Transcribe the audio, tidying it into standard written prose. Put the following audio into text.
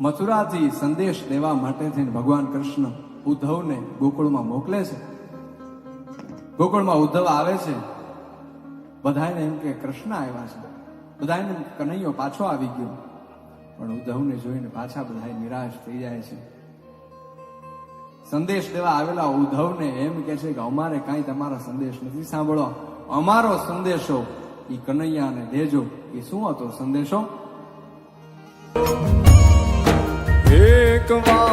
મથુરાથી સંદેશ દેવા માટે થઈને ભગવાન કૃષ્ણ ઉદ્ધવને ગોકુળમાં મોકલે છે. ગોકુળમાં ઉદ્ધવ આવે છે, બધાને એમ કે કૃષ્ણ આવ્યા છે, બધાને કનૈયો પાછો આવી ગયો. પણ ઉદ્ધવને જોઈને પાછા બધા નિરાશ થઈ જાય છે. સંદેશ દેવા આવેલા ઉદ્ધવને એમ કે છે કે અમારે કાંઈ તમારા સંદેશ નથી સાંભળો, અમારો સંદેશો એ કનૈયાને દેજો. એ શું હતો સંદેશો? એક વાર